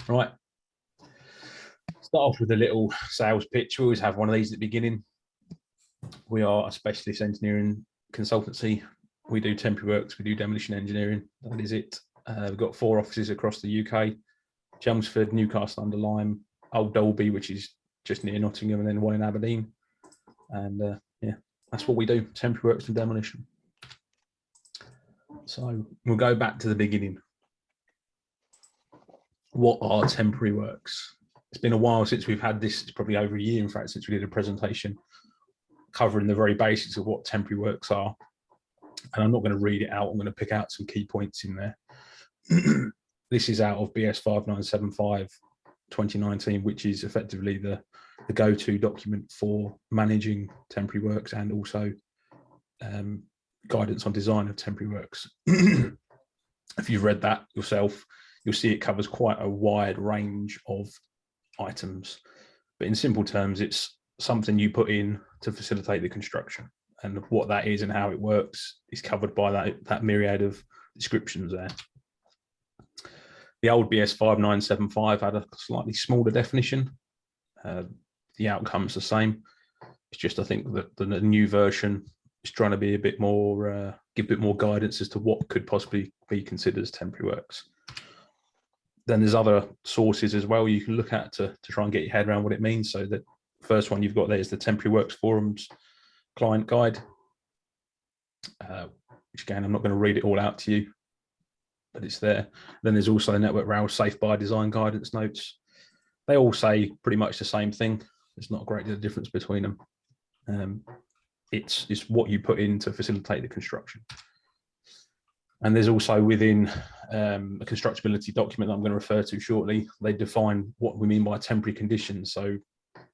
Right. Start off with a little sales pitch. We always have one of these at the beginning. We are a specialist engineering consultancy. We do temporary works, we do demolition engineering. That is it. We've got 4 offices across the UK: Chelmsford, Newcastle under Lyme, Old Dalby, which is just near Nottingham, and then one in Aberdeen. And yeah, that's what we do: temporary works and demolition. So we'll go back to the beginning. What are temporary works? It's been a while since we've had this. It's probably over a year, in fact, since we did a presentation covering the very basics of what temporary works are. And I'm not going to read it out. I'm going to pick out some key points in there. This is out of BS 5975 2019, which is effectively the go-to document for managing temporary works and also guidance on design of temporary works. If you've read that yourself, you'll see it covers quite a wide range of items. But in simple terms, it's something you put in to facilitate the construction. And what that is and how it works is covered by that myriad of descriptions there. The old BS 5975 had a slightly smaller definition. The outcome's the same. It's just, I think, that the new version is trying to be a bit more, give a bit more guidance as to what could possibly be considered as temporary works. Then there's other sources as well you can look at to try and get your head around what it means. So the first one you've got there is the Temporary Works Forum's client guide, which again, I'm not going to read it all out to you, but it's there. Then there's also the Network Rail Safe by Design guidance notes. They all say pretty much the same thing. There's not a great deal of difference between them. It's what you put in to facilitate the construction. And there's also within a constructability document that I'm going to refer to shortly, they define what we mean by temporary conditions. So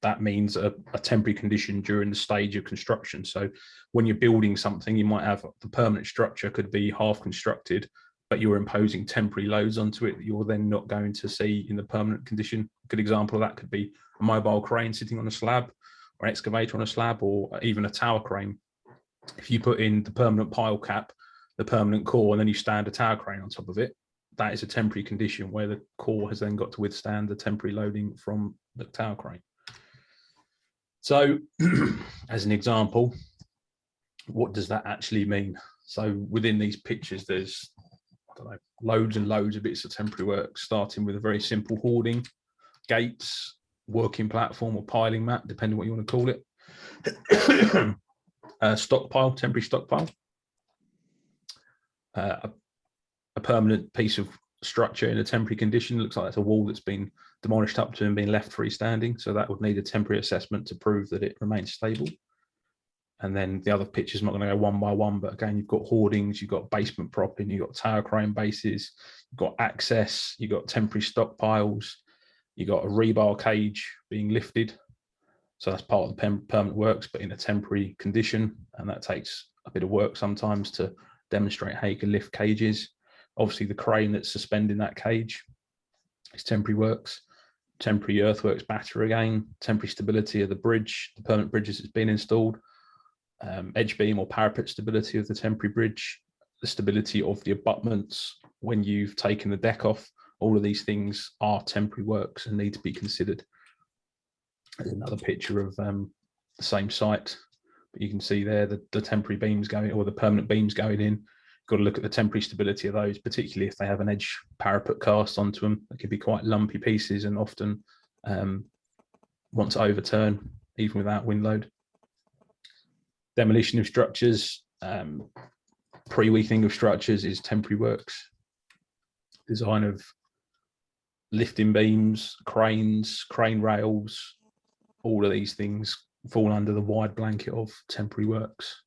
that means a temporary condition during the stage of construction. So when you're building something, you might have the permanent structure could be half constructed, but you're imposing temporary loads onto it that you're then not going to see in the permanent condition. A good example of that could be a mobile crane sitting on a slab, or an excavator on a slab, or even a tower crane. If you put in the permanent pile cap, the permanent core, and then you stand a tower crane on top of it, that is a temporary condition where the core has then got to withstand the temporary loading from the tower crane. So as an example, what does that actually mean? So within these pictures, there's, I don't know, loads and loads of bits of temporary work, starting with a very simple hoarding, gates, working platform or piling mat, depending what you want to call it. Stockpile, temporary stockpile. A permanent piece of structure in a temporary condition. Looks like it's a wall that's been demolished up to and been left freestanding. So that would need a temporary assessment to prove that it remains stable. And then the other pictures, I'm not going to go one by one, but again, you've got hoardings, you've got basement propping, you've got tower crane bases, you've got access, you've got temporary stockpiles, you've got a rebar cage being lifted. So that's part of the permanent works, but in a temporary condition. And that takes a bit of work sometimes to demonstrate how you can lift cages. Obviously, the crane that's suspending that cage is temporary works. Temporary earthworks batter again, temporary stability of the bridge, the permanent bridges that's been installed, edge beam or parapet stability of the temporary bridge, the stability of the abutments when you've taken the deck off. All of these things are temporary works and need to be considered. There's another picture of the same site, but you can see there the temporary beams going, or the permanent beams going in. You've got to look at the temporary stability of those, particularly if they have an edge parapet cast onto them. They could be quite lumpy pieces and often want to overturn even without wind load. Demolition of structures, pre-weakening of structures is temporary works. Design of lifting beams, cranes, crane rails, all of these things fall under the wide blanket of temporary works.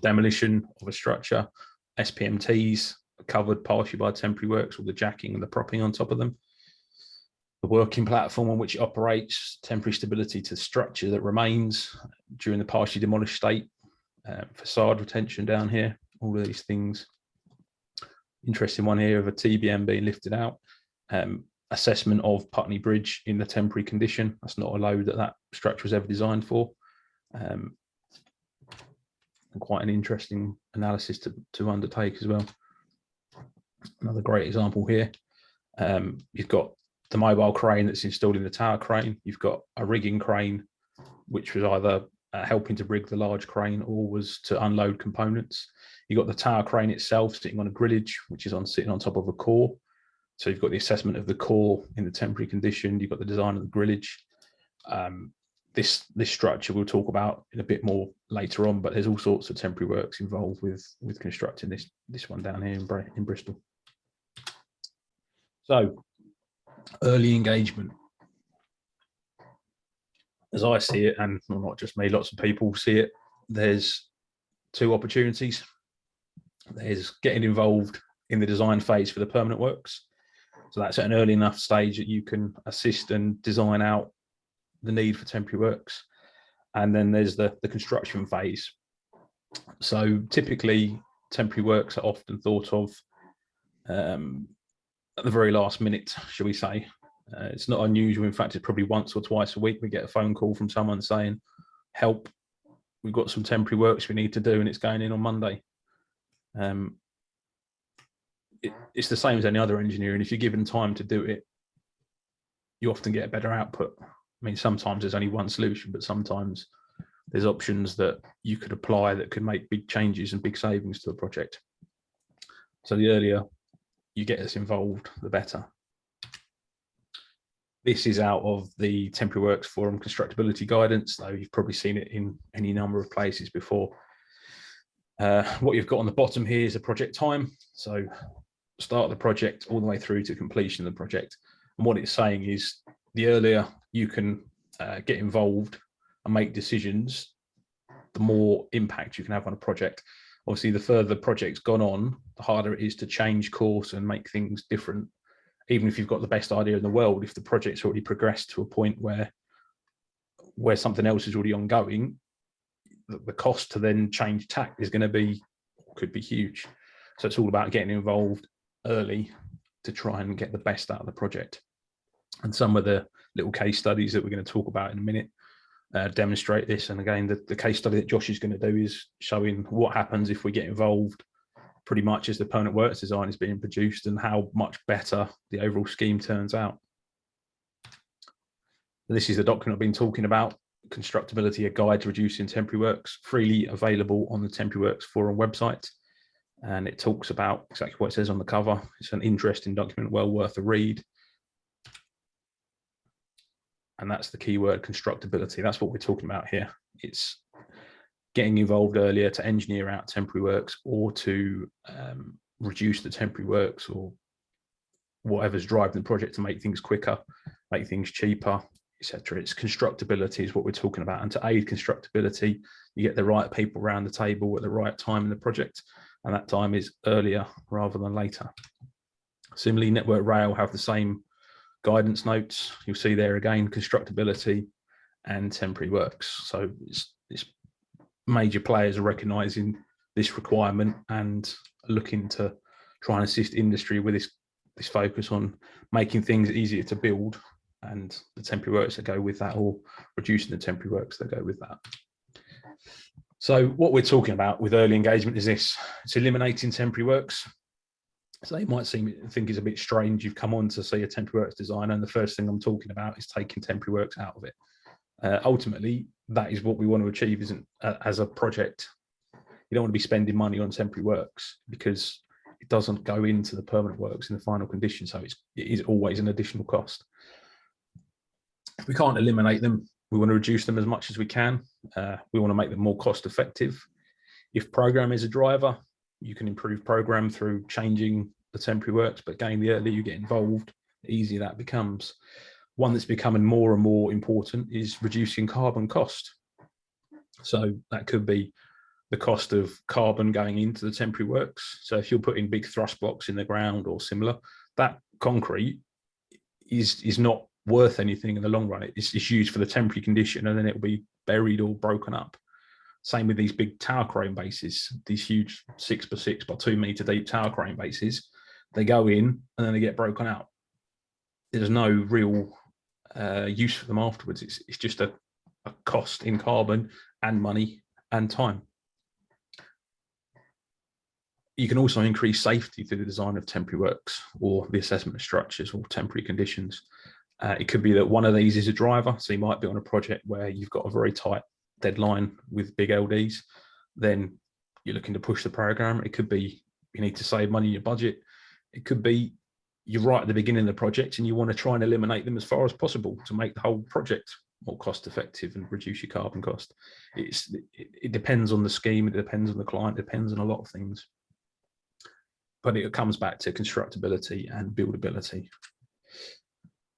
Demolition of a structure, SPMTs are covered partially by temporary works, with the jacking and the propping on top of them. The working platform on which it operates, temporary stability to the structure that remains during the partially demolished state, facade retention down here, all of these things. Interesting one here of a TBM being lifted out. Assessment of Putney Bridge in the temporary condition. That's not a load that structure was ever designed for. And quite an interesting analysis to undertake as well. Another great example here. You've got the mobile crane that's installed in the tower crane. You've got a rigging crane, which was either helping to rig the large crane or was to unload components. You've got the tower crane itself sitting on a grillage, which is sitting on top of a core. So you've got the assessment of the core in the temporary condition. You've got the design of the grillage. This structure we'll talk about in a bit more later on, but there's all sorts of temporary works involved with constructing this one down here in Bristol. So early engagement, as I see it, and well, not just me, lots of people see it, there's two opportunities. There's getting involved in the design phase for the permanent works. So that's at an early enough stage that you can assist and design out the need for temporary works. And then there's the construction phase. So typically temporary works are often thought of at the very last minute, shall we say. It's not unusual. In fact, it's probably once or twice a week we get a phone call from someone saying, help, we've got some temporary works we need to do and it's going in on Monday. It's the same as any other engineering. If you're given time to do it, you often get a better output. I mean, sometimes there's only one solution, but sometimes there's options that you could apply that could make big changes and big savings to the project. So the earlier you get us involved, the better. This is out of the Temporary Works Forum constructability guidance, though you've probably seen it in any number of places before. What you've got on the bottom here is a project time. So start the project all the way through to completion of the project. And what it's saying is the earlier you can get involved and make decisions, the more impact you can have on a project. Obviously, the further the project's gone on, the harder it is to change course and make things different. Even if you've got the best idea in the world, if the project's already progressed to a point where something else is already ongoing, the cost to then change tack is going to be, could be huge. So it's all about getting involved early to try and get the best out of the project. And some of the little case studies that we're going to talk about in a minute demonstrate this. And again, the case study that Josh is going to do is showing what happens if we get involved pretty much as the permanent works design is being produced and how much better the overall scheme turns out. This is the document I've been talking about, Constructability, a guide to reducing temporary works, freely available on the Temporary Works Forum website. And it talks about exactly what it says on the cover. It's an interesting document, well worth a read. And that's the keyword, constructability. That's what we're talking about here. It's getting involved earlier to engineer out temporary works or to reduce the temporary works or whatever's driving the project to make things quicker, make things cheaper, etc. It's constructability is what we're talking about. And to aid constructability, you get the right people around the table at the right time in the project. And that time is earlier rather than later. Similarly, Network Rail have the same guidance notes. You'll see there again, constructability and temporary works. So it's major players are recognizing this requirement and looking to try and assist industry with this focus on making things easier to build and the temporary works that go with that, or reducing the temporary works that go with that. So what we're talking about with early engagement is this: it's eliminating temporary works. So you might think it's a bit strange. You've come on to see a temporary works designer, and the first thing I'm talking about is taking temporary works out of it. Ultimately, that is what we want to achieve, isn't as a project. You don't want to be spending money on temporary works because it doesn't go into the permanent works in the final condition. So it is always an additional cost. If we can't eliminate them, we want to reduce them as much as we can. We want to make them more cost effective. If program is a driver, you can improve program through changing the temporary works, but again, the earlier you get involved, the easier that becomes. One that's becoming more and more important is reducing carbon cost. So that could be the cost of carbon going into the temporary works. So if you're putting big thrust blocks in the ground or similar, that concrete is not worth anything in the long run. It's used for the temporary condition and then it will be buried or broken up. Same with these big tower crane bases, these huge 6x6 by 2 meter deep tower crane bases. They go in and then they get broken out. There's no real use for them afterwards. It's just a cost in carbon and money and time. You can also increase safety through the design of temporary works or the assessment of structures or temporary conditions. It could be that one of these is a driver. So you might be on a project where you've got a very tight deadline with big LDs. Then you're looking to push the program. It could be you need to save money in your budget. It could be you're right at the beginning of the project and you want to try and eliminate them as far as possible to make the whole project more cost effective and reduce your carbon cost. It depends on the scheme. It depends on the client. It depends on a lot of things. But it comes back to constructability and buildability.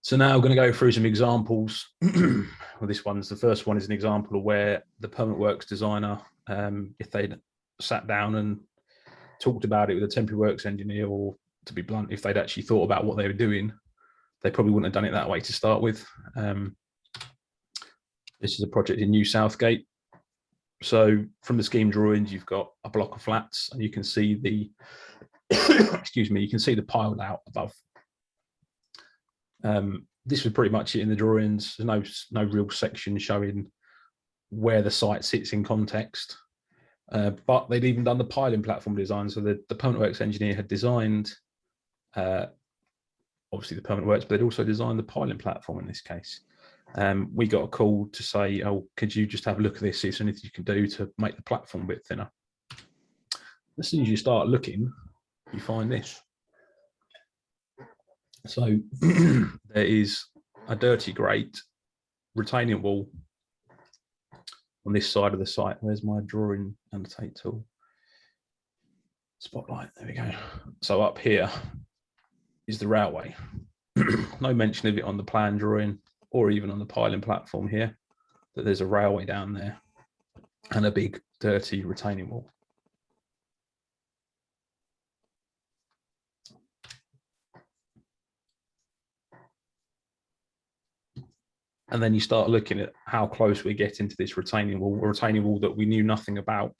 So now I'm going to go through some examples. Well, the first one is an example of where the permanent works designer, if they'd sat down and talked about it with a temporary works engineer, or to be blunt, if they'd actually thought about what they were doing, they probably wouldn't have done it that way to start with. This is a project in New Southgate. So from the scheme drawings, you've got a block of flats and you can see the, excuse me, you can see the piled out above. This was pretty much it in the drawings. There's no real section showing where the site sits in context, but they'd even done the piling platform design. So the permanent works engineer had designed, obviously the permanent works, but they'd also designed the piling platform in this case. We got a call to say, oh, could you just have a look at this, see if there's anything you can do to make the platform a bit thinner. As soon as you start looking, you find this. So there is a dirty grate retaining wall on this side of the site. Where's my drawing annotate tool? Spotlight, there we go. So up here is the railway. No mention of it on the plan drawing or even on the piling platform here, that there's a railway down there and a big dirty retaining wall. And then you start looking at how close we get into this retaining wall, a retaining wall that we knew nothing about.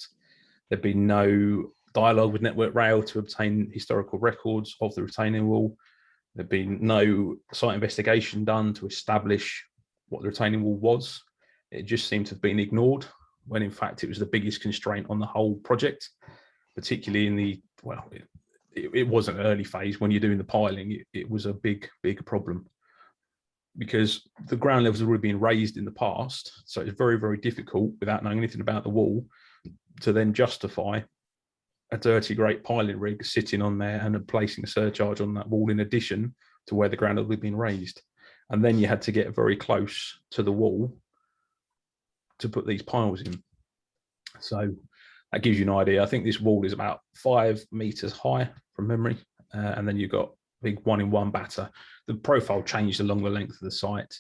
There'd been no dialogue with Network Rail to obtain historical records of the retaining wall. There'd been no site investigation done to establish what the retaining wall was. It just seemed to have been ignored, when in fact it was the biggest constraint on the whole project, particularly in the, well, it was an early phase. When you're doing the piling, it was a big problem, because the ground levels had already been raised in the past. So it's very, very difficult, without knowing anything about the wall, to then justify a dirty grate piling rig sitting on there and placing a surcharge on that wall in addition to where the ground had been raised. And then you had to get very close to the wall to put these piles in. So that gives you an idea. I think this wall is about 5 meters high from memory. And then you've got big 1-in-1 batter. The profile changed along the length of the site.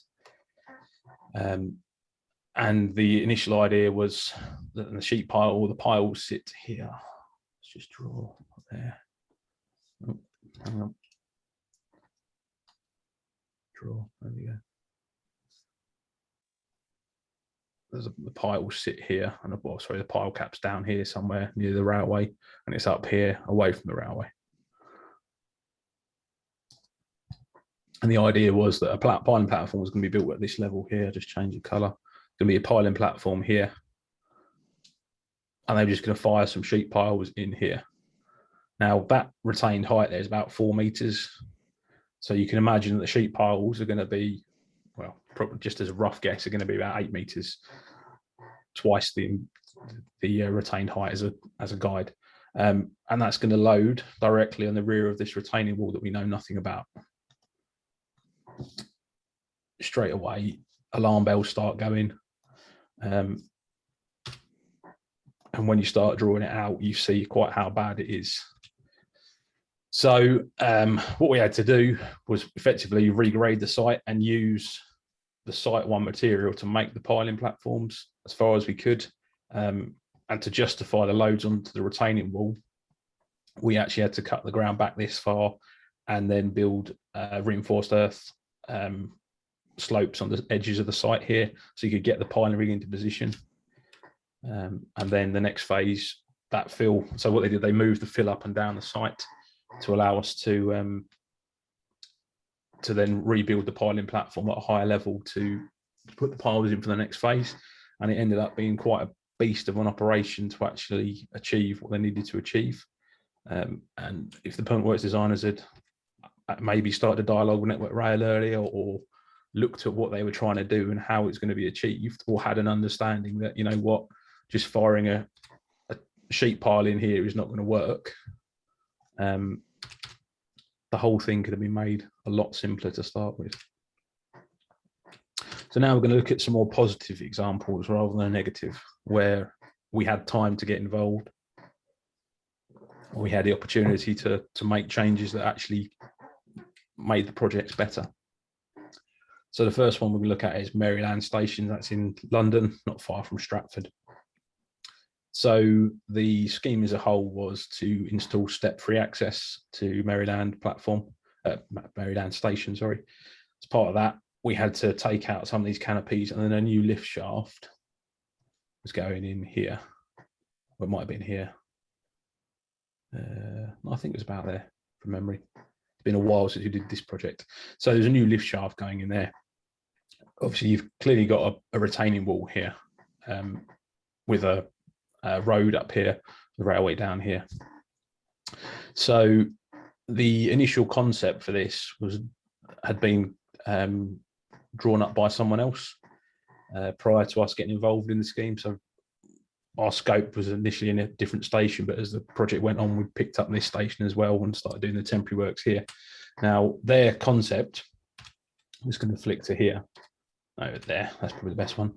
And the initial idea was that the sheet pile, or the piles, sit here. Let's just draw there. Oh, hang on. Draw, there we go. The pile sit here, and the pile cap's down here somewhere near the railway, and it's up here away from the railway. And the idea was that a piling platform was going to be built at this level here. Just change the colour. Going to be a piling platform here, and they're just going to fire some sheet piles in here. Now that retained height there is about 4 meters, so you can imagine that the sheet piles are going to be, well, probably just as a rough guess, are going to be about 8 meters, twice the retained height as a guide, and that's going to load directly on the rear of this retaining wall that we know nothing about. Straight away, alarm bells start going, and when you start drawing it out, you see quite how bad it is. So what we had to do was effectively regrade the site and use the Site 1 material to make the piling platforms as far as we could, and to justify the loads onto the retaining wall, we actually had to cut the ground back this far and then build reinforced earth slopes on the edges of the site here, so you could get the piling rig into position. And then the next phase, that fill. So what they did, they moved the fill up and down the site to allow us to then rebuild the piling platform at a higher level to put the piles in for the next phase. And it ended up being quite a beast of an operation to actually achieve what they needed to achieve. And if the permanent works designers had maybe started a dialogue with Network Rail earlier, or looked at what they were trying to do and how it's going to be achieved, or had an understanding that, you know what, just firing a sheet pile in here is not going to work, the whole thing could have been made a lot simpler to start with. So now we're going to look at some more positive examples rather than negative, where we had time to get involved. We had the opportunity to make changes that actually made the projects better. So the first one we're going to look at is Maryland Station. That's in London, not far from Stratford. So the scheme as a whole was to install step-free access to Maryland Station, sorry. As part of that, we had to take out some of these canopies, and then a new lift shaft was going in here. Well, it might have been here. I think it was about there from memory. It's been a while since we did this project. So there's a new lift shaft going in there. Obviously, you've clearly got a retaining wall here, with a road up here, the railway down here. So the initial concept for this had been drawn up by someone else prior to us getting involved in the scheme. So our scope was initially in a different station, but as the project went on, we picked up this station as well and started doing the temporary works here. Now, their concept, I'm just going to flick to here, over there, that's probably the best one,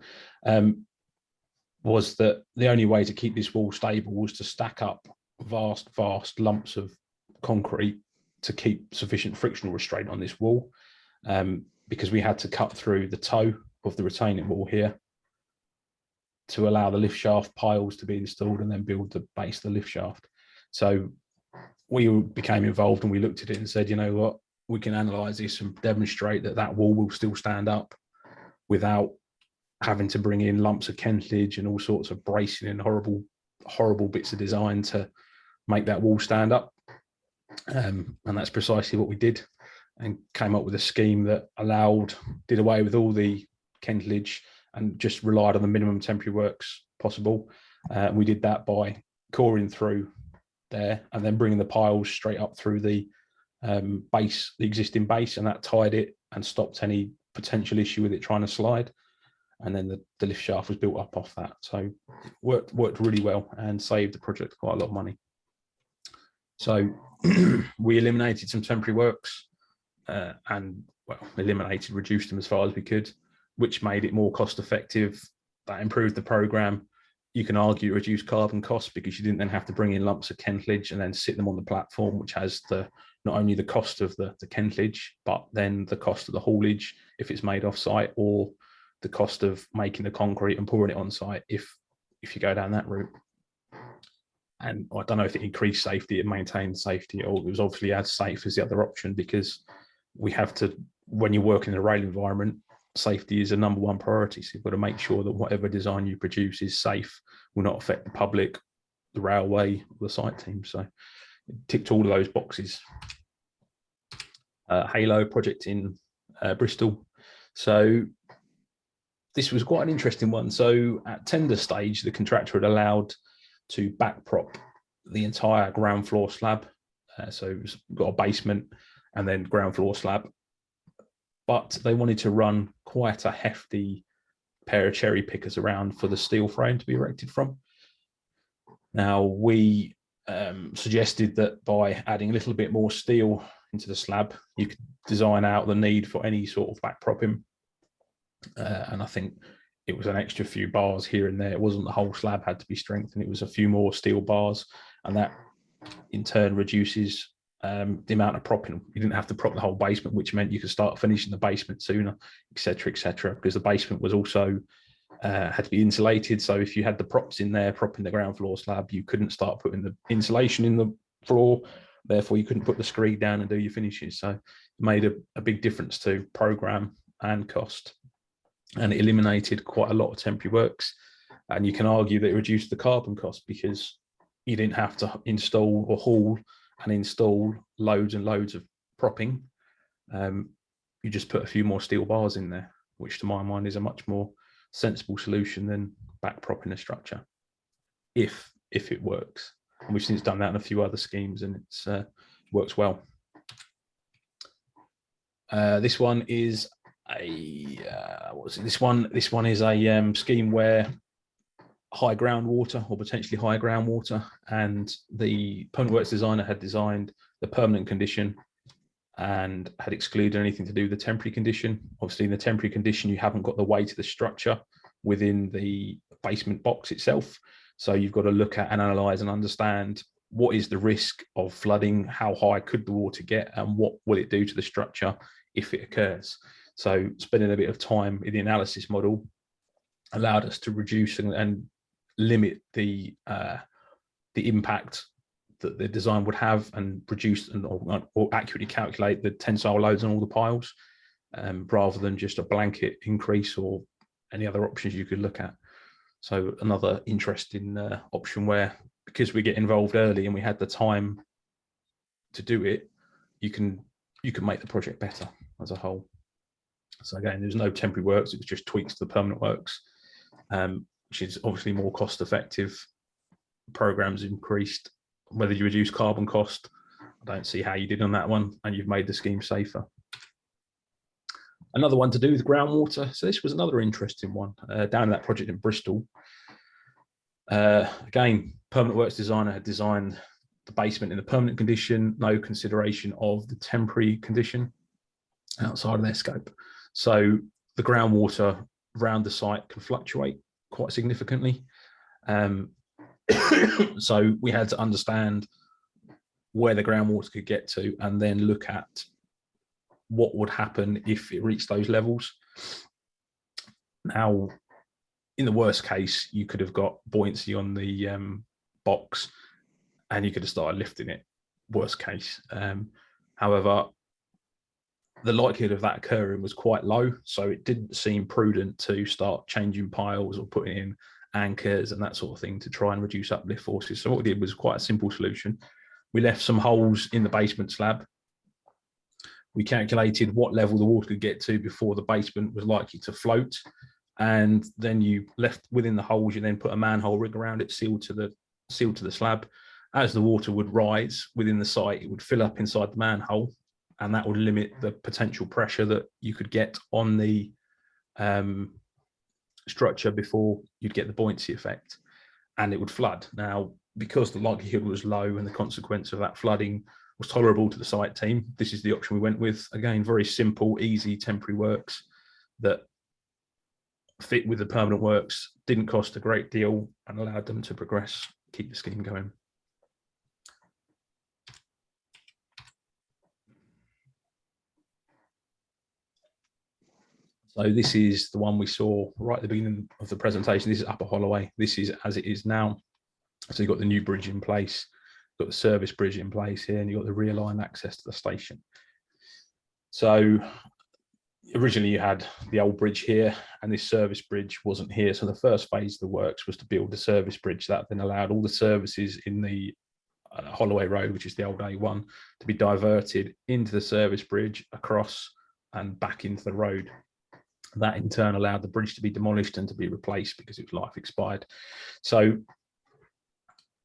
was that the only way to keep this wall stable was to stack up vast lumps of concrete to keep sufficient frictional restraint on this wall, because we had to cut through the toe of the retaining wall here to allow the lift shaft piles to be installed and then build the base of the lift shaft. So we became involved and we looked at it and said, you know what, we can analyse this and demonstrate that that wall will still stand up without having to bring in lumps of kentlage and all sorts of bracing and horrible bits of design to make that wall stand up. And that's precisely what we did, and came up with a scheme that did away with all the kentlage and just relied on the minimum temporary works possible. We did that by coring through there and then bringing the piles straight up through the base, the existing base, and that tied it and stopped any potential issue with it trying to slide. And then the lift shaft was built up off that. So it worked really well and saved the project quite a lot of money. So we eliminated some temporary works and reduced them as far as we could, which made it more cost effective. That improved the program. You can argue reduced carbon costs because you didn't then have to bring in lumps of kentlage and then sit them on the platform, which has not only the cost of the kentlage, but then the cost of the haulage if it's made off site, or the cost of making the concrete and pouring it on site if you go down that route. And I don't know if it increased safety, it maintained safety, or it was obviously as safe as the other option, because we have to, when you work in a rail environment, safety is a number one priority. So you've got to make sure that whatever design you produce is safe, will not affect the public, the railway, the site team. So it ticked all of those boxes. Halo project in Bristol. So this was quite an interesting one. So at tender stage, the contractor had allowed to back prop the entire ground floor slab. So it's got a basement and then ground floor slab. But they wanted to run quite a hefty pair of cherry pickers around for the steel frame to be erected from. Now, we suggested that by adding a little bit more steel into the slab, you could design out the need for any sort of back propping. And I think it was an extra few bars here and there. It wasn't the whole slab had to be strengthened. It was a few more steel bars, and that in turn reduces the amount of propping. You didn't have to prop the whole basement, which meant you could start finishing the basement sooner, etc., because the basement was also had to be insulated. So if you had the props in there propping the ground floor slab, you couldn't start putting the insulation in the floor. Therefore, you couldn't put the screed down and do your finishes. So it made a big difference to program and cost. And it eliminated quite a lot of temporary works. And you can argue that it reduced the carbon cost because you didn't have to install or haul and install loads and loads of propping. You just put a few more steel bars in there, which to my mind is a much more sensible solution than back propping a structure, if it works. And we've since done that in a few other schemes, and it's works well. This one is this one is a scheme where high groundwater, or potentially high groundwater, and the permanent works designer had designed the permanent condition and had excluded anything to do with the temporary condition. Obviously, in the temporary condition, you haven't got the weight of the structure within the basement box itself. So you've got to look at and analyze and understand what is the risk of flooding, how high could the water get, and what will it do to the structure if it occurs. So spending a bit of time in the analysis model allowed us to reduce and limit the impact that the design would have, and reduce or accurately calculate the tensile loads on all the piles, rather than just a blanket increase or any other options you could look at. So another interesting option where, because we get involved early and we had the time to do it, you can make the project better as a whole. So again, there's no temporary works, it was just tweaks to the permanent works, which is obviously more cost effective. Programs increased. Whether you reduce carbon cost, I don't see how you did on that one, and you've made the scheme safer. Another one to do with groundwater. So this was another interesting one down in that project in Bristol. Again, permanent works designer had designed the basement in the permanent condition, no consideration of the temporary condition outside of their scope. So the groundwater around the site can fluctuate quite significantly. So we had to understand where the groundwater could get to, and then look at what would happen if it reached those levels. Now, in the worst case, you could have got buoyancy on the box and you could have started lifting it, worst case. However, the likelihood of that occurring was quite low, so it didn't seem prudent to start changing piles or putting in anchors and that sort of thing to try and reduce uplift forces. So what we did was quite a simple solution. We left some holes in the basement slab. We calculated what level the water could get to before the basement was likely to float, and then you left within the holes. You then put a manhole rig around it, sealed to the slab. As the water would rise within the site, it would fill up inside the manhole, and that would limit the potential pressure that you could get on the structure before you'd get the buoyancy effect, and it would flood. Now, because the likelihood was low and the consequence of that flooding was tolerable to the site team, this is the option we went with. Again, very simple, easy temporary works that fit with the permanent works, didn't cost a great deal, and allowed them to progress, keep the scheme going. So this is the one we saw right at the beginning of the presentation. This is Upper Holloway. This is as it is now. So you've got the new bridge in place, you've got the service bridge in place here, and you've got the rear line access to the station. So originally you had the old bridge here, and this service bridge wasn't here. So the first phase of the works was to build the service bridge. That then allowed all the services in the Holloway Road, which is the old A1, to be diverted into the service bridge, across and back into the road. That in turn allowed the bridge to be demolished and to be replaced because its life expired. So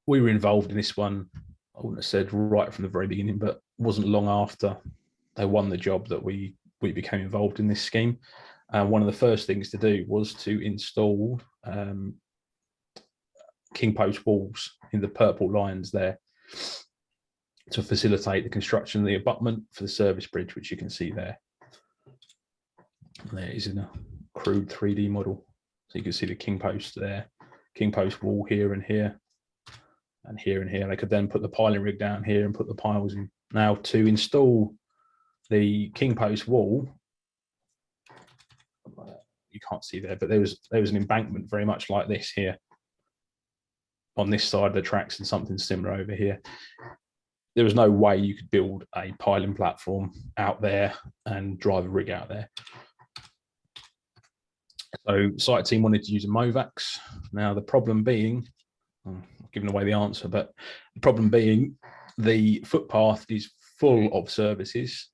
we were involved in this one, I wouldn't have said right from the very beginning, but wasn't long after they won the job that we became involved in this scheme. One of the first things to do was to install king post walls in the purple lines there to facilitate the construction of the abutment for the service bridge, which you can see there. There is in a crude 3D model. So you can see the king post there, king post wall here and here, and here and here. They could then put the piling rig down here and put the piles in. Now, to install the king post wall, you can't see there, but there was an embankment very much like this here on this side of the tracks, and something similar over here. There was no way you could build a piling platform out there and drive a rig out there. So site team wanted to use a Movax. Now the problem being, I'm giving away the answer, but the problem being the footpath is full of services,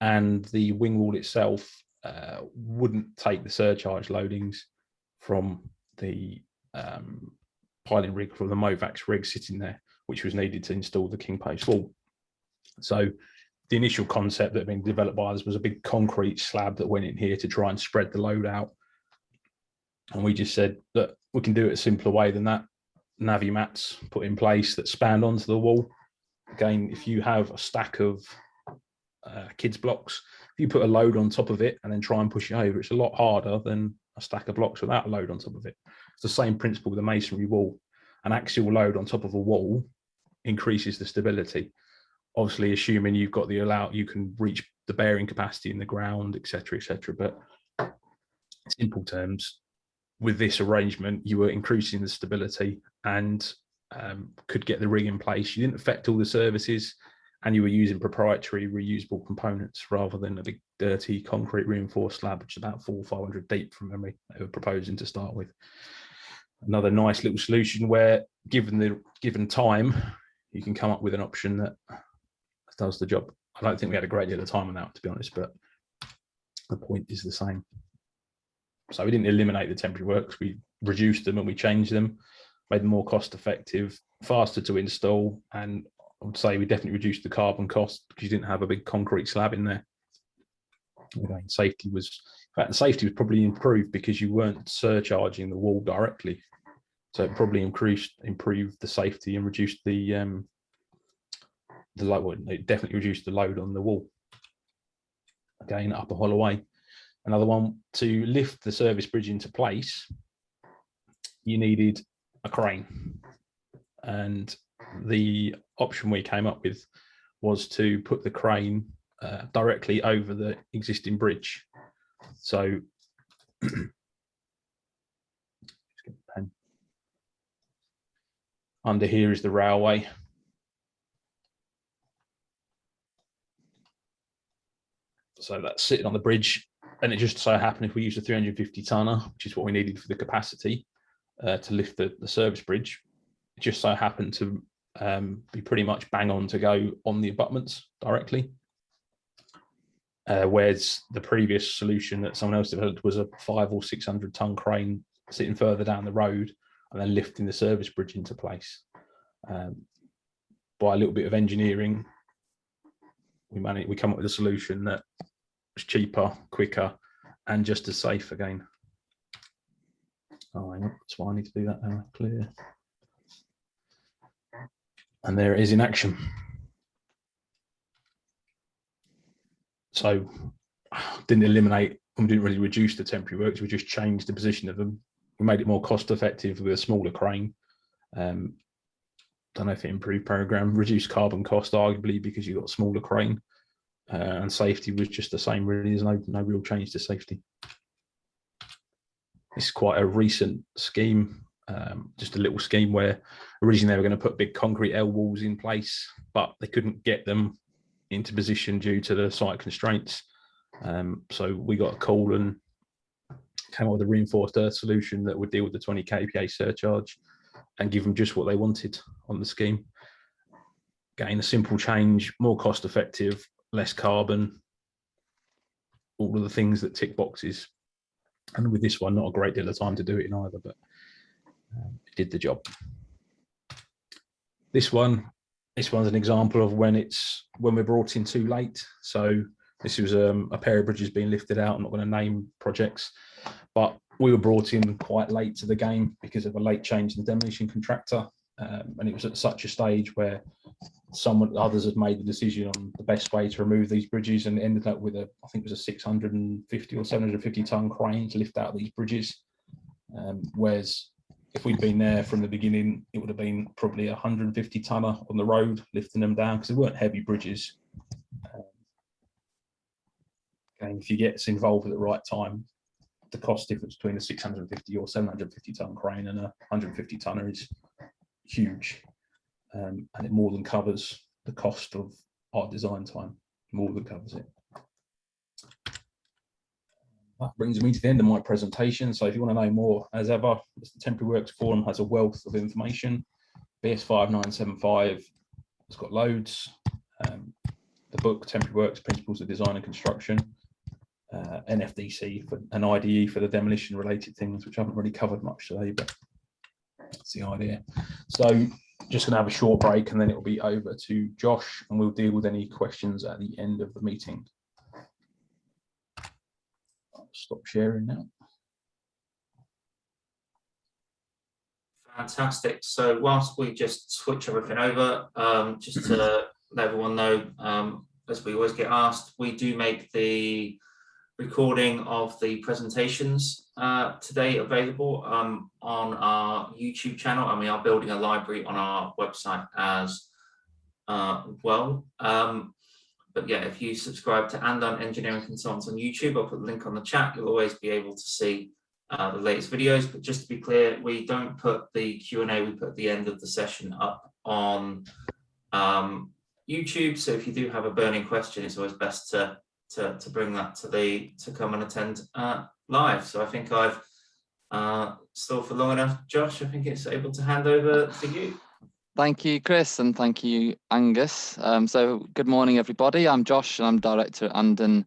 and the wing wall itself wouldn't take the surcharge loadings from the piling rig, from the Movax rig sitting there. which was needed to install the king post wall. So the initial concept that had been developed by us was a big concrete slab that went in here to try and spread the load out. And we just said that we can do it a simpler way than that. Navy mats put in place that span onto the wall. Again, if you have a stack of kids blocks, if you put a load on top of it and then try and push it over, it's a lot harder than a stack of blocks without a load on top of it. It's the same principle with a masonry wall. An axial load on top of a wall increases the stability. Obviously, assuming you've got you can reach the bearing capacity in the ground, etc., etc. But in simple terms, with this arrangement, you were increasing the stability and could get the rig in place. You didn't affect all the services, and you were using proprietary reusable components rather than a big dirty concrete reinforced slab, which is about 400 or 500 deep from memory they were proposing to start with. Another nice little solution where, given time, you can come up with an option that does the job. I don't think we had a great deal of time on that, to be honest, but the point is the same. So we didn't eliminate the temporary works, we reduced them and we changed them, made them more cost effective, faster to install, and I would say we definitely reduced the carbon cost because you didn't have a big concrete slab in there. Again, safety was probably improved because you weren't surcharging the wall directly. So it probably improved the safety and reduced the load. It definitely reduced the load on the wall. Again, upper Holloway. Another one, to lift the service bridge into place, you needed a crane. And the option we came up with was to put the crane directly over the existing bridge. So under here is the railway. So that's sitting on the bridge, and it just so happened if we used a 350 tonner, which is what we needed for the capacity to lift the service bridge, it just so happened to be pretty much bang on to go on the abutments directly. Whereas the previous solution that someone else developed was a 500 or 600 ton crane sitting further down the road and then lifting the service bridge into place. By a little bit of engineering, we come up with a solution that was cheaper, quicker, and just as safe again. Oh, hang on, that's why I need to do that now. Clear. And there it is in action. So didn't eliminate, we didn't really reduce the temporary works, we just changed the position of them. We made it more cost effective with a smaller crane. Don't know if it improved program, reduced carbon cost arguably because you got a smaller crane, and safety was just the same really. There's no real change to safety. It's quite a recent scheme, just a little scheme where originally they were going to put big concrete L walls in place, but they couldn't get them into position due to the site constraints. So we got a call and came up with a reinforced earth solution that would deal with the 20 kPa surcharge and give them just what they wanted on the scheme. Again, a simple change, more cost effective, less carbon, all of the things that tick boxes. And with this one, not a great deal of time to do it in either, but it did the job. This one's an example of when we're brought in too late. So this was a pair of bridges being lifted out. I'm not going to name projects, but we were brought in quite late to the game because of a late change in the demolition contractor. And it was at such a stage where others had made the decision on the best way to remove these bridges, and ended up with I think it was a 650 or 750 ton crane to lift out these bridges. Whereas if we'd been there from the beginning, it would have been probably 150 tonner on the road lifting them down because they weren't heavy bridges. And if you get involved at the right time, the cost difference between a 650 or 750 ton crane and a 150 tonner is huge, and it more than covers the cost of our design time, more than covers it. That brings me to the end of my presentation. So if you want to know more, as ever, the Temporary Works Forum has a wealth of information. BS5975 has got loads. The book Temporary Works Principles of Design and Construction, NFDC for an IDE for the demolition related things, which I haven't really covered much today, but that's the idea. So Just going to have a short break and then it'll be over to Josh and we'll deal with any questions at the end of the meeting. I'll stop sharing now. Fantastic. So whilst we just switch everything over, just to let everyone know, as we always get asked, we do make the recording of the presentations today available on our YouTube channel, and we are building a library on our website as well. But yeah, if you subscribe to Andon Engineering Consultants on YouTube, I'll put the link on the chat. You'll always be able to see the latest videos. But just to be clear, we don't put the Q&A, we put the end of the session up on YouTube. So if you do have a burning question, it's always best to bring that to come and attend live. So I think I've stalled for long enough. Josh, I think it's able to hand over to you. Thank you, Chris, and thank you, Angus. So good morning, everybody. I'm Josh, and I'm director at Andon,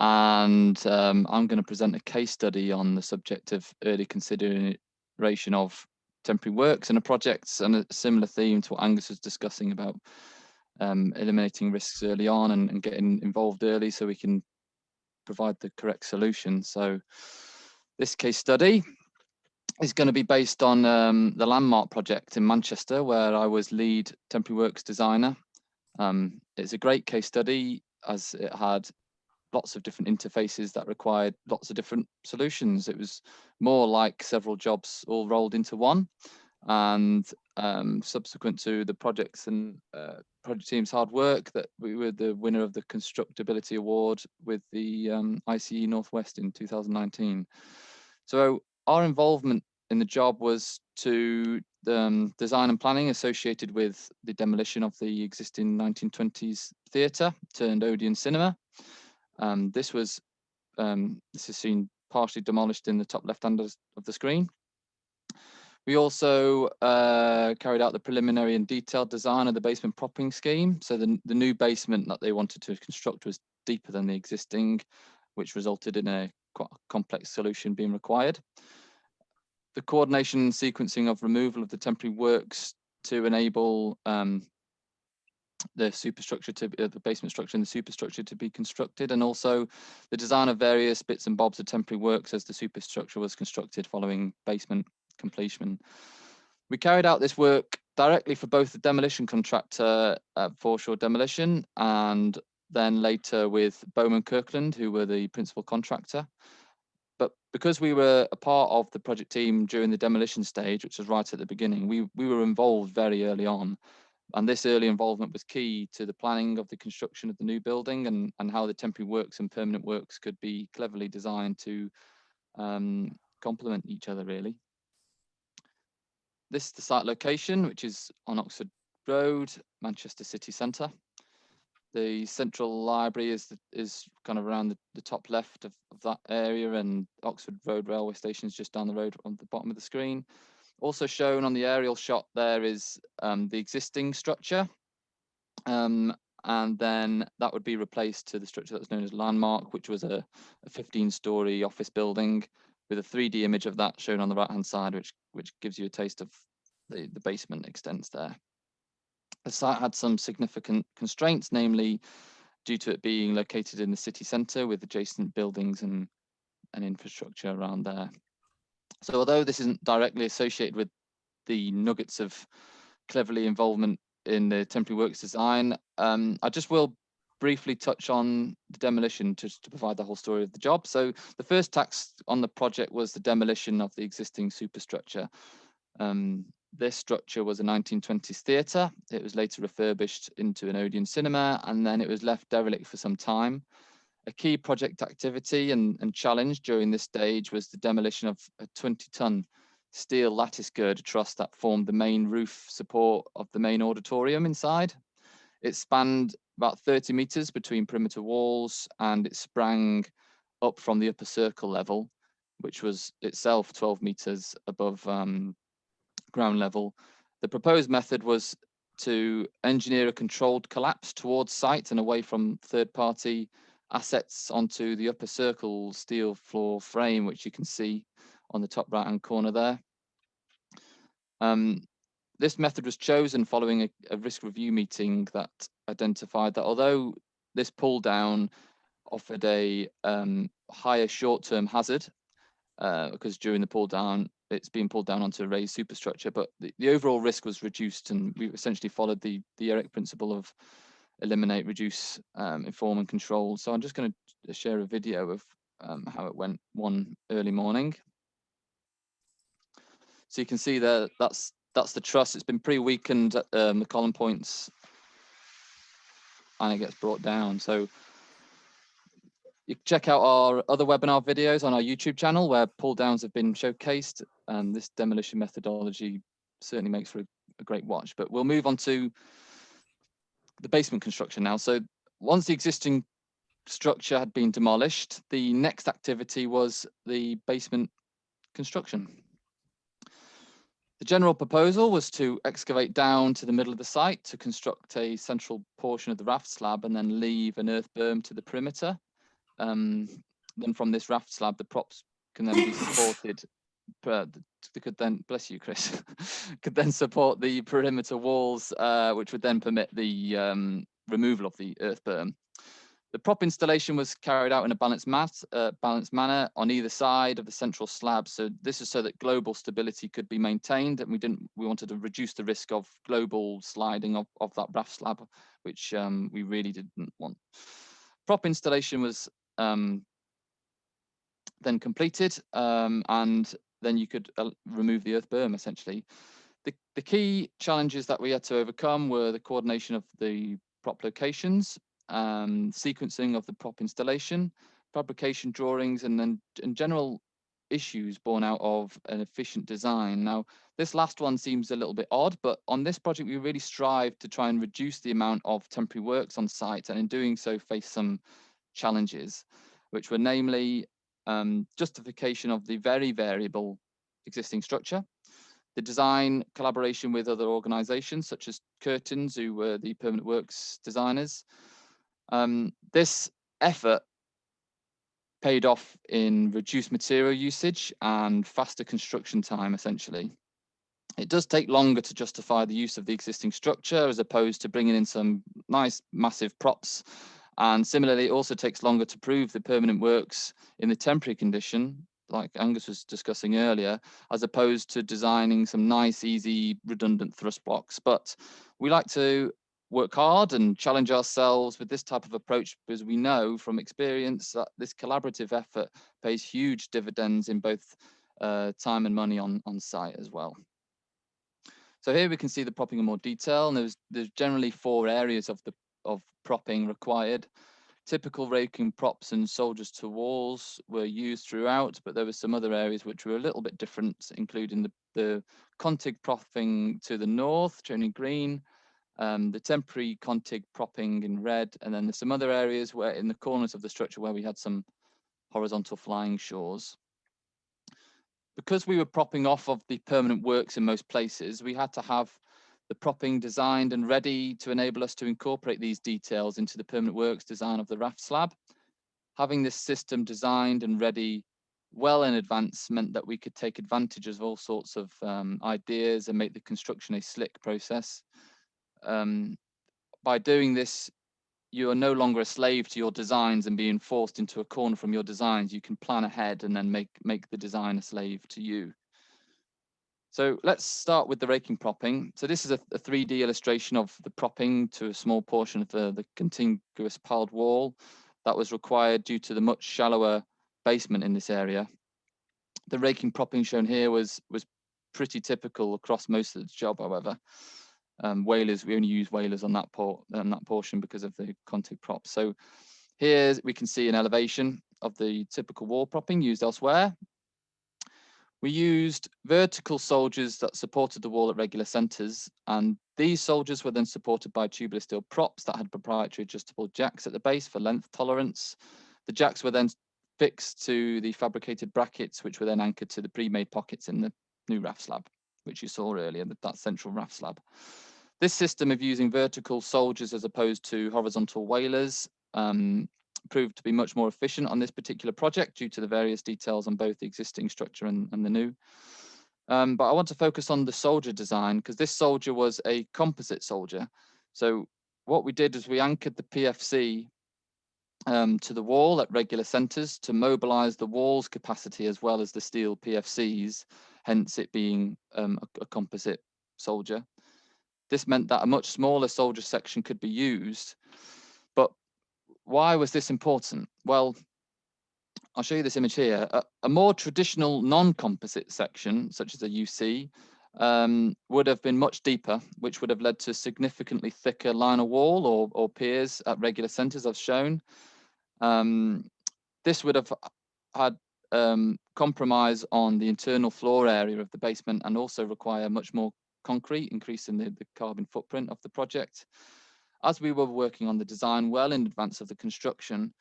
and I'm going to present a case study on the subject of early consideration of temporary works and a project, and a similar theme to what Angus was discussing about eliminating risks early on and getting involved early so we can provide the correct solution. So this case study is going to be based on the Landmark project in Manchester, where I was lead temporary works designer. It's a great case study as it had lots of different interfaces that required lots of different solutions. It was more like several jobs all rolled into one. And subsequent to the projects and project team's hard work, that we were the winner of the Constructability Award with the ICE Northwest in 2019. So our involvement in the job was to design and planning associated with the demolition of the existing 1920s theatre turned Odeon cinema. This is seen partially demolished in the top left hand of the screen. We also carried out the preliminary and detailed design of the basement propping scheme. So the new basement that they wanted to construct was deeper than the existing, which resulted in a quite complex solution being required. The coordination and sequencing of removal of the temporary works to enable the superstructure to the basement structure and the superstructure to be constructed, and also the design of various bits and bobs of temporary works as the superstructure was constructed following basement completion. We carried out this work directly for both the demolition contractor at Foreshore Demolition and then later with Bowman Kirkland, who were the principal contractor. But because we were a part of the project team during the demolition stage, which was right at the beginning, we were involved very early on. And this early involvement was key to the planning of the construction of the new building and how the temporary works and permanent works could be cleverly designed to complement each other, really. This is the site location, which is on Oxford Road, Manchester city centre. The central library is kind of around the top left of that area, and Oxford Road railway station is just down the road on the bottom of the screen. Also shown on the aerial shot there is the existing structure, and then that would be replaced to the structure that was known as Landmark, which was a 15-storey office building with a 3D image of that shown on the right-hand side, which gives you a taste of the basement extents there. The site had some significant constraints, namely due to it being located in the city centre with adjacent buildings and infrastructure around there. So although this isn't directly associated with the nuggets of cleverly involvement in the temporary works design, I just will briefly touch on the demolition just to provide the whole story of the job. So the first task on the project was the demolition of the existing superstructure. This structure was a 1920s theatre. It was later refurbished into an Odeon cinema, and then it was left derelict for some time. A key project activity and challenge during this stage was the demolition of a 20-ton steel lattice girder truss that formed the main roof support of the main auditorium inside. It spanned about 30 metres between perimeter walls, and it sprang up from the upper circle level, which was itself 12 metres above ground level. The proposed method was to engineer a controlled collapse towards site and away from third-party assets onto the upper circle steel floor frame, which you can see on the top right-hand corner there. This method was chosen following a risk review meeting that identified that although this pull down offered a higher short-term hazard, because during the pull down, it's being pulled down onto a raised superstructure, but the overall risk was reduced, and we essentially followed the ERIC principle of eliminate, reduce, inform, and control. So I'm just going to share a video of how it went one early morning. So you can see that that's the truss. It's been pre-weakened at the column points, and it gets brought down. So you can check out our other webinar videos on our YouTube channel where pull downs have been showcased, and this demolition methodology certainly makes for a great watch. But we'll move on to the basement construction now. So once the existing structure had been demolished, the next activity was the basement construction. The general proposal was to excavate down to the middle of the site to construct a central portion of the raft slab and then leave an earth berm to the perimeter. Then from this raft slab, the props can then be supported. Could then, bless you, Chris, could then support the perimeter walls, which would then permit the removal of the earth berm. The prop installation was carried out in a balanced manner on either side of the central slab. So this is so that global stability could be maintained, and we wanted to reduce the risk of global sliding of that raft slab, which we really didn't want. Prop installation was then completed, and then you could remove the earth berm essentially. The key challenges that we had to overcome were the coordination of the prop locations, sequencing of the prop installation, fabrication drawings, and general issues born out of an efficient design. Now, this last one seems a little bit odd, but on this project, we really strive to try and reduce the amount of temporary works on site, and in doing so, face some challenges, which were namely justification of the very variable existing structure, the design collaboration with other organizations such as Curtains, who were the permanent works designers. This effort paid off in reduced material usage and faster construction time, essentially. It does take longer to justify the use of the existing structure as opposed to bringing in some nice massive props. And similarly, it also takes longer to prove the permanent works in the temporary condition, like Angus was discussing earlier, as opposed to designing some nice, easy, redundant thrust blocks. But we like to work hard and challenge ourselves with this type of approach because we know from experience that this collaborative effort pays huge dividends in both time and money on site as well. So here we can see the propping in more detail, and there's generally 4 areas of propping required. Typical raking props and soldiers to walls were used throughout, but there were some other areas which were a little bit different, including the contig propping to the north, shown in green, the temporary contig propping in red, and then there's some other areas where in the corners of the structure where we had some horizontal flying shores. Because we were propping off of the permanent works in most places, we had to have the propping designed and ready to enable us to incorporate these details into the permanent works design of the raft slab. Having this system designed and ready well in advance meant that we could take advantage of all sorts of ideas and make the construction a slick process. By doing this, you are no longer a slave to your designs and being forced into a corner from your designs. You can plan ahead and then make the design a slave to you. So let's start with the raking propping. So this is a 3D illustration of the propping to a small portion of the contiguous piled wall that was required due to the much shallower basement in this area. The raking propping shown here was pretty typical across most of the job, however. Whalers, we only use whalers on that portion because of the contig props. So here we can see an elevation of the typical wall propping used elsewhere. We used vertical soldiers that supported the wall at regular centers, and these soldiers were then supported by tubular steel props that had proprietary adjustable jacks at the base for length tolerance. The jacks were then fixed to the fabricated brackets, which were then anchored to the pre-made pockets in the new raft slab, which you saw earlier, that central raft slab. This system of using vertical soldiers as opposed to horizontal whalers proved to be much more efficient on this particular project due to the various details on both the existing structure and the new. But I want to focus on the soldier design, because this soldier was a composite soldier. So what we did is we anchored the PFC to the wall at regular centers to mobilize the wall's capacity as well as the steel PFCs, hence it being a composite soldier. This meant that a much smaller soldier section could be used. But why was this important? Well, I'll show you this image here. A more traditional non-composite section, such as a UC, would have been much deeper, which would have led to significantly thicker liner wall or piers at regular centers, as shown. This would have had compromise on the internal floor area of the basement and also require much more concrete, increasing the carbon footprint of the project. As we were working on the design well in advance of the construction,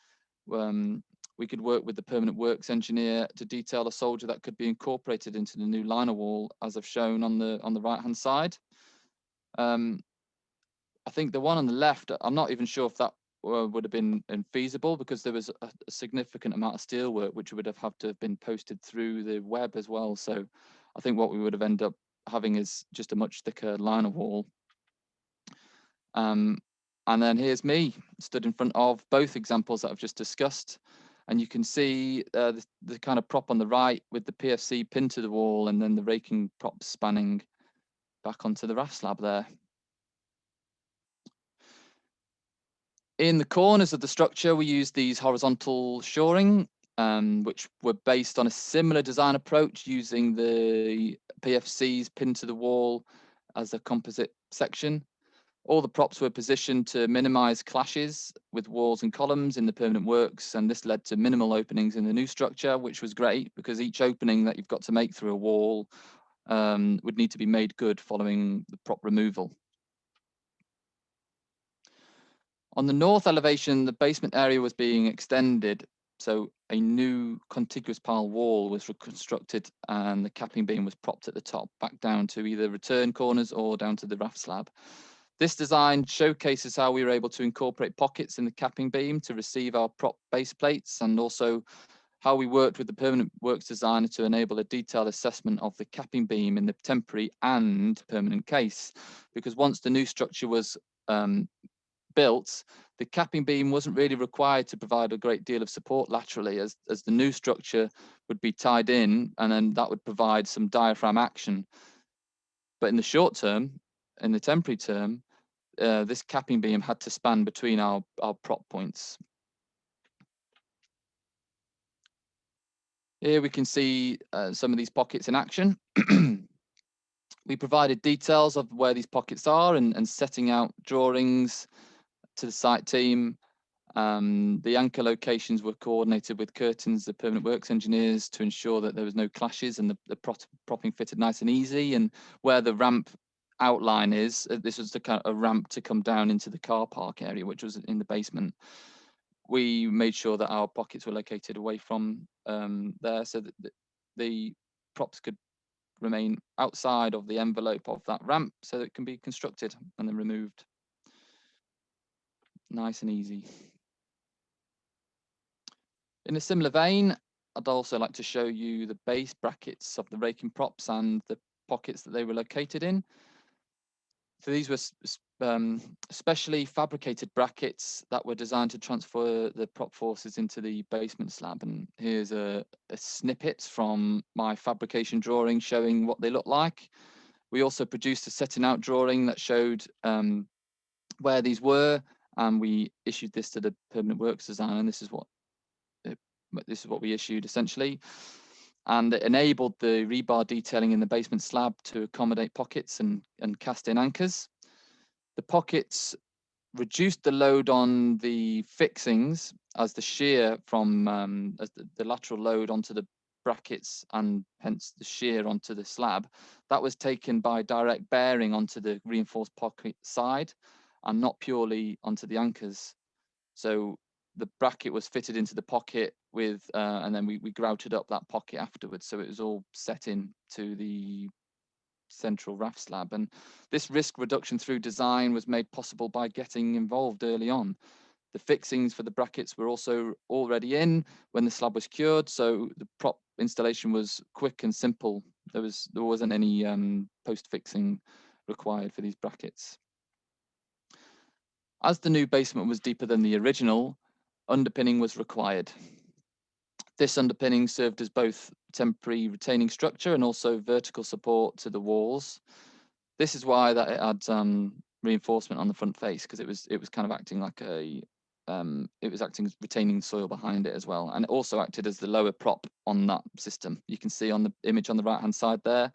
we could work with the permanent works engineer to detail a soldier that could be incorporated into the new liner wall, as I've shown on the right hand side. I think the one on the left, I'm not even sure if that would have been feasible, because there was a significant amount of steel work which would have had to have been posted through the web as well. So I think what we would have ended up having is just a much thicker liner wall. And then here's me stood in front of both examples that I've just discussed. And you can see the kind of prop on the right with the PFC pinned to the wall, and then the raking props spanning back onto the raft slab there. In the corners of the structure, we used these horizontal shoring, which were based on a similar design approach, using the PFCs pinned to the wall as a composite section. All the props were positioned to minimize clashes with walls and columns in the permanent works, and this led to minimal openings in the new structure, which was great, because each opening that you've got to make through a wall would need to be made good following the prop removal. On the north elevation, the basement area was being extended, so a new contiguous pile wall was reconstructed, and the capping beam was propped at the top, back down to either return corners or down to the raft slab. This design showcases how we were able to incorporate pockets in the capping beam to receive our prop base plates, and also how we worked with the permanent works designer to enable a detailed assessment of the capping beam in the temporary and permanent case. Because once the new structure was built, the capping beam wasn't really required to provide a great deal of support laterally, as the new structure would be tied in, and then that would provide some diaphragm action. But in the short term, in the temporary term, this capping beam had to span between our prop points. Here we can see some of these pockets in action. We provided details of where these pockets are, and setting out drawings to the site team. The anchor locations were coordinated with Curtin's, the permanent works engineers, to ensure that there was no clashes and the propping fitted nice and easy. And where the ramp outline is, this was the kind of a ramp to come down into the car park area, which was in the basement. We made sure that our pockets were located away from there, so that the props could remain outside of the envelope of that ramp, so that it can be constructed and then removed. Nice and easy. In a similar vein, I'd also like to show you the base brackets of the raking props and the pockets that they were located in. So these were specially fabricated brackets that were designed to transfer the prop forces into the basement slab. And here's a snippet from my fabrication drawing showing what they look like. We also produced a setting out drawing that showed where these were, and we issued this to the permanent works designer, and this is what we issued essentially. And it enabled the rebar detailing in the basement slab to accommodate pockets and cast in anchors. The pockets reduced the load on the fixings, as the shear from the lateral load onto the brackets, and hence the shear onto the slab, that was taken by direct bearing onto the reinforced pocket side and not purely onto the anchors. So the bracket was fitted into the pocket with, and then we grouted up that pocket afterwards. So it was all set in to the central raft slab. And this risk reduction through design was made possible by getting involved early on. The fixings for the brackets were also already in when the slab was cured, so the prop installation was quick and simple there wasn't any post fixing required for these brackets. As the new basement was deeper than the original, underpinning was required. This underpinning served as both temporary retaining structure and also vertical support to the walls. This is why that it had reinforcement on the front face, because it was kind of acting like a it was acting as retaining soil behind it as well, and it also acted as the lower prop on that system. You can see on the image on the right hand side there,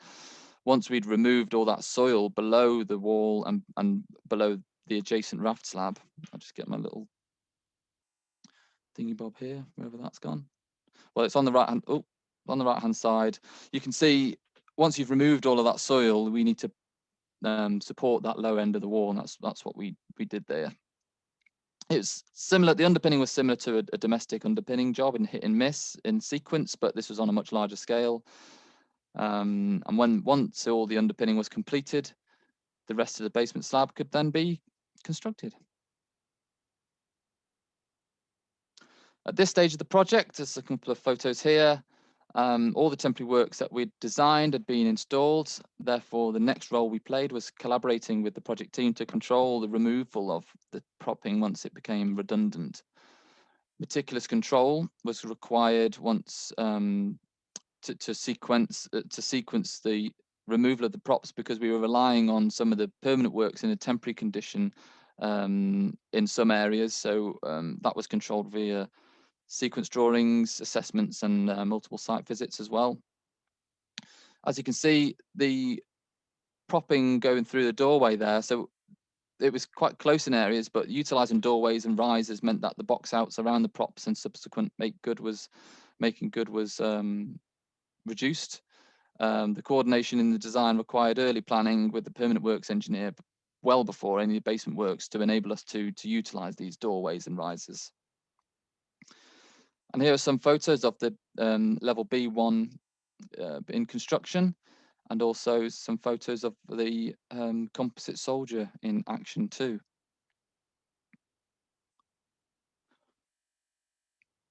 once we'd removed all that soil below the wall and below the adjacent raft slab, I'll just get my little thingy bob here, wherever that's gone. Well, it's on the right hand, oh, on the right hand side. You can see once you've removed all of that soil, we need to support that low end of the wall, and that's what we did there. It's similar, the underpinning was similar to a domestic underpinning job in hit and miss in sequence, but this was on a much larger scale. And once all the underpinning was completed, the rest of the basement slab could then be constructed. At this stage of the project, there's a couple of photos here. All the temporary works that we'd designed had been installed. Therefore, the next role we played was collaborating with the project team to control the removal of the propping once it became redundant. Meticulous control was required once to sequence the removal of the props, because we were relying on some of the permanent works in a temporary condition in some areas. So that was controlled via sequence drawings, assessments, and multiple site visits as well. As you can see, the propping going through the doorway there, so it was quite close in areas, but utilizing doorways and risers meant that the box outs around the props and subsequent making good was reduced. The coordination in the design required early planning with the permanent works engineer well before any basement works to enable us to utilize these doorways and risers. And here are some photos of the level B1 in construction, and also some photos of the composite soldier in action too.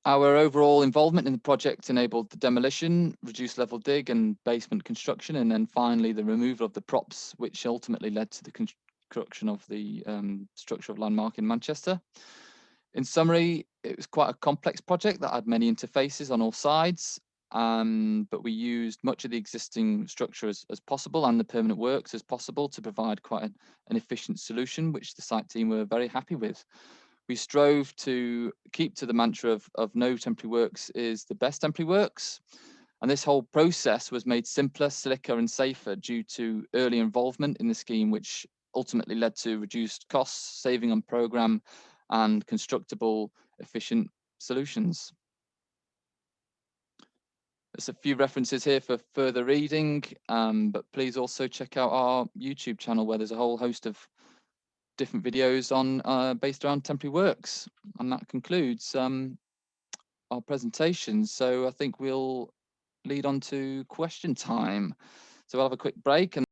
Our overall involvement in the project enabled the demolition, reduced level dig and basement construction, and then finally the removal of the props, which ultimately led to the construction of the structure of Landmark in Manchester. In summary, it was quite a complex project that had many interfaces on all sides, but we used much of the existing structure as possible and the permanent works as possible to provide quite an efficient solution, which the site team were very happy with. We strove to keep to the mantra of no temporary works is the best temporary works. And this whole process was made simpler, slicker and safer due to early involvement in the scheme, which ultimately led to reduced costs, saving on programme and constructible, efficient solutions. There's a few references here for further reading, but please also check out our YouTube channel, where there's a whole host of different videos on based around temporary works. And that concludes our presentation. So I think we'll lead on to question time. So we'll have a quick break and